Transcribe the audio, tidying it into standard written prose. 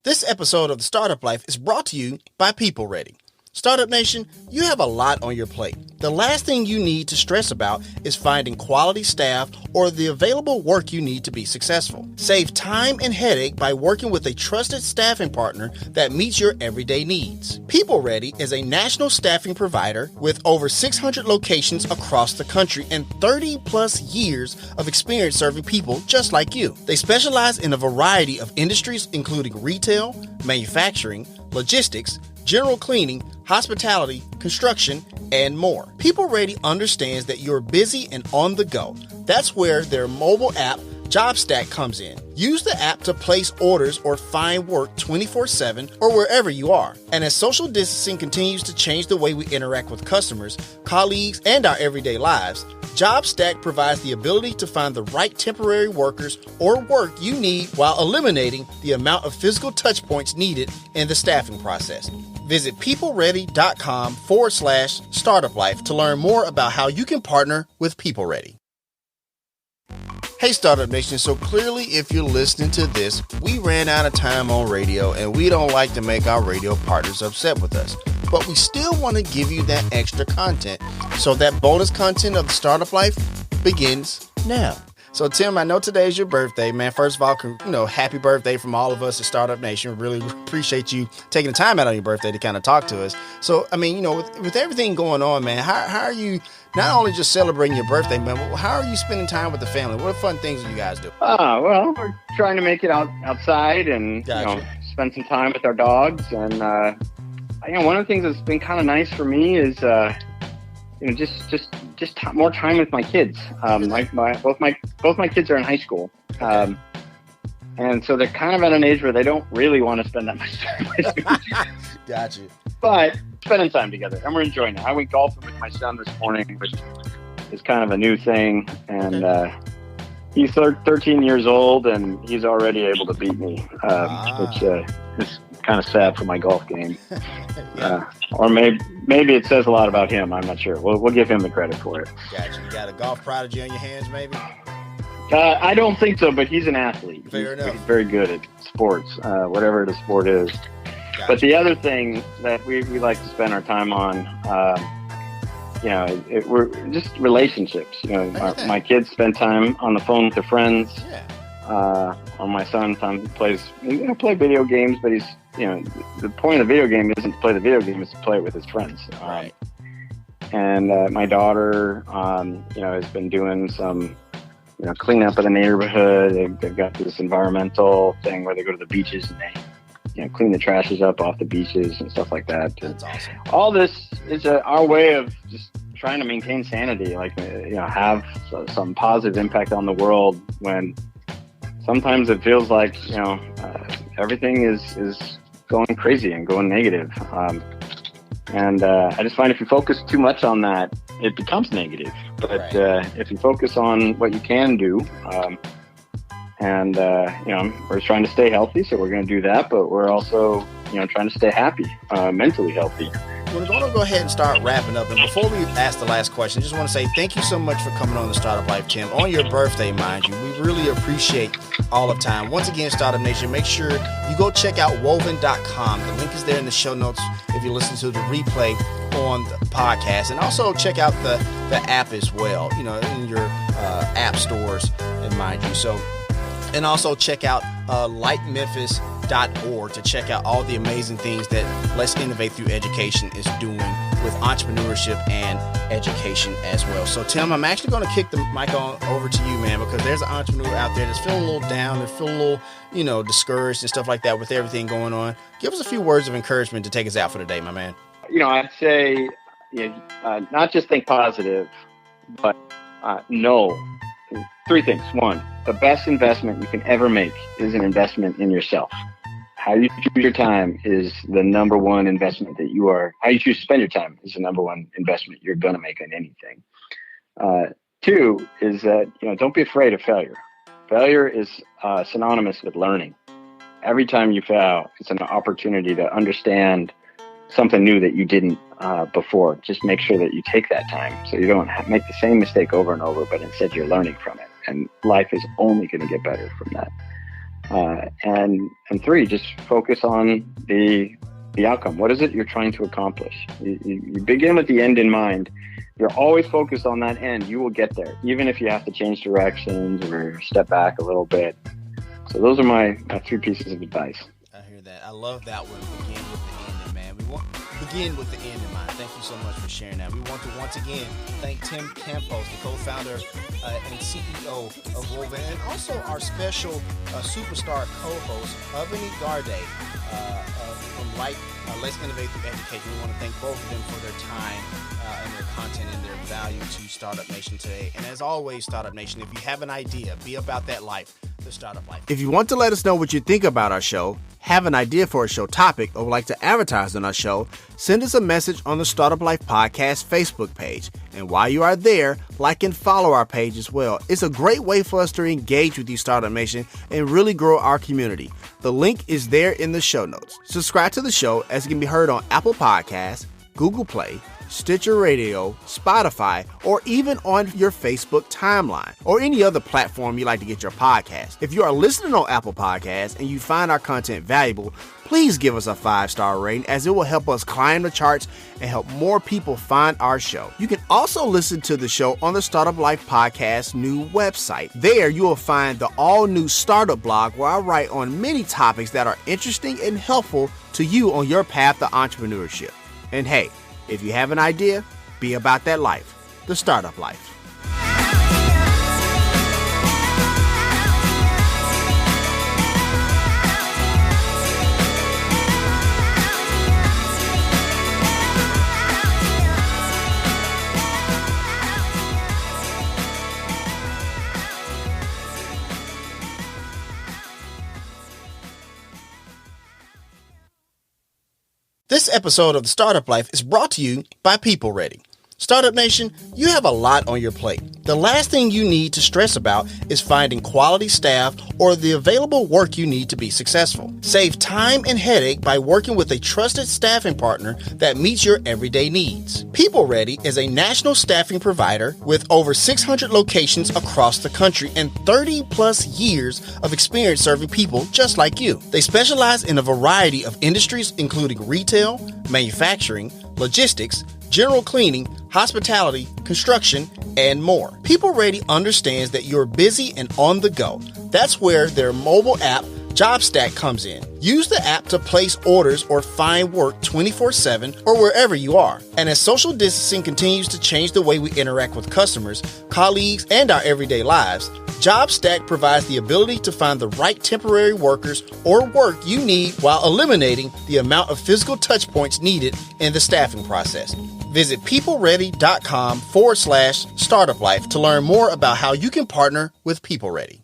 This episode of The Startup Life is brought to you by PeopleReady. Startup Nation, you have a lot on your plate. The last thing you need to stress about is finding quality staff or the available work you need to be successful. Save time and headache by working with a trusted staffing partner that meets your everyday needs. PeopleReady is a national staffing provider with over 600 locations across the country and 30 plus years of experience serving people just like you. They specialize in a variety of industries including retail, manufacturing, logistics, general cleaning, hospitality, construction, and more. PeopleReady understands that you're busy and on the go. That's where their mobile app, JobStack, comes in. Use the app to place orders or find work 24/7 or wherever you are. And as social distancing continues to change the way we interact with customers, colleagues, and our everyday lives, JobStack provides the ability to find the right temporary workers or work you need while eliminating the amount of physical touch points needed in the staffing process. Visit peopleready.com/startuplife to learn more about how you can partner with PeopleReady. Hey, Startup Nation. So clearly, if you're listening to this, we ran out of time on radio and we don't like to make our radio partners upset with us. But we still want to give you that extra content. So that bonus content of the Startup Life begins now. So Tim, I know today is your birthday, man. First of all, happy birthday from all of us at Startup Nation. We really appreciate you taking the time out on your birthday to kind of talk to us. So, with everything going on, man, how are you not only just celebrating your birthday, man, but how are you spending time with the family? What fun things do you guys do? Well, we're trying to make it outside and spend some time with our dogs. And one of the things that's been kind of nice for me is just more time with my kids. Both my kids are in high school, and so they're kind of at an age where they don't really want to spend that much time with me. Gotcha. But spending time together, and we're enjoying it. I went golfing with my son this morning, which is kind of a new thing, and he's 13 years old, and he's already able to beat me, which is kind of sad for my golf game. Or maybe it says a lot about him. I'm not sure. We'll give him the credit for it. Gotcha. You got a golf prodigy on your hands, maybe? I don't think so, but he's an athlete. Fair enough. He's very good at sports, whatever the sport is. Gotcha. But the other thing that we like to spend our time on, we're just relationships. My kids spend time on the phone with their friends. Yeah. On my son, play video games, but he's, the point of the video game isn't to play the video game, it's to play it with his friends. Right. And my daughter, has been doing some, cleanup of the neighborhood. They've got this environmental thing where they go to the beaches and they, clean the trashes up off the beaches and stuff like that. That's awesome. All this is our way of just trying to maintain sanity, have some positive impact on the world when sometimes it feels like, everything is going crazy and going negative. And I just find if you focus too much on that, it becomes negative. But if you focus on what you can do, we're trying to stay healthy, so we're going to do that. But we're also, trying to stay happy, mentally healthy. We're going to go ahead and start wrapping up. And before we ask the last question, I just want to say thank you so much for coming on the Startup Life, Tim. On your birthday, mind you. We really appreciate all of time. Once again, Startup Nation, make sure you go check out woven.com. The link is there in the show notes if you listen to the replay on the podcast. And also check out the app as well, in your app stores, and mind you. And also check out lightmemphis.org to check out all the amazing things that Let's Innovate Through Education is doing with entrepreneurship and education as well. So, Tim, I'm actually going to kick the mic over to you, man, because there's an entrepreneur out there that's feeling a little down, they're feeling a little, discouraged and stuff like that with everything going on. Give us a few words of encouragement to take us out for the day, my man. I'd say not just think positive, but know three things. One, the best investment you can ever make is an investment in yourself. How you choose your time is the number one investment how you choose to spend your time is the number one investment you're going to make on anything. Two is that, don't be afraid of failure. Failure is synonymous with learning. Every time you fail, it's an opportunity to understand something new that you didn't before. Just make sure that you take that time so you don't make the same mistake over and over, but instead you're learning from it. And life is only going to get better from that. And three, just focus on the outcome. What is it you're trying to accomplish? You begin with the end in mind. You're always focused on that end. You will get there, even if you have to change directions or step back a little bit. So those are my 3 pieces of advice. I hear that. I love that one. Begin with the end in mind. We want begin with the end in mind. Thank you so much for sharing that. We want to once again thank Tim Campos, the co-founder and CEO of Woven, and also our special superstar co-host, Avani Garde, from Let's Innovate Through Education. We want to thank both of them for their time and their content and their value to Startup Nation today. And as always, Startup Nation, if you have an idea, be about that life, the startup life. If you want to let us know what you think about our show, have an idea for a show topic, or would like to advertise on our show, send us a message on the Startup Life Podcast Facebook page. And while you are there, like and follow our page as well. It's a great way for us to engage with you, Startup Nation, and really grow our community. The link is there in the show notes. Subscribe to the show as it can be heard on Apple Podcasts, Google Play, Stitcher Radio, Spotify, or even on your Facebook timeline or any other platform you like to get your podcast. If you are listening on Apple Podcasts and you find our content valuable, please give us a 5-star rating, as it will help us climb the charts and help more people find our show. You can also listen to the show on the Startup Life Podcast new website. There you will find the all-new startup blog where I write on many topics that are interesting and helpful to you on your path to entrepreneurship. And hey, if you have an idea, be about that life, the startup life. This episode of The Startup Life is brought to you by PeopleReady. Startup Nation, you have a lot on your plate. The last thing you need to stress about is finding quality staff or the available work you need to be successful. Save time and headache by working with a trusted staffing partner that meets your everyday needs. PeopleReady is a national staffing provider with over 600 locations across the country and 30 plus years of experience serving people just like you. They specialize in a variety of industries, including retail, manufacturing, logistics, general cleaning, hospitality, construction, and more. PeopleReady understands that you're busy and on the go. That's where their mobile app, JobStack, comes in. Use the app to place orders or find work 24/7 or wherever you are. And as social distancing continues to change the way we interact with customers, colleagues, and our everyday lives, JobStack provides the ability to find the right temporary workers or work you need while eliminating the amount of physical touch points needed in the staffing process. Visit PeopleReady.com/startup life to learn more about how you can partner with PeopleReady.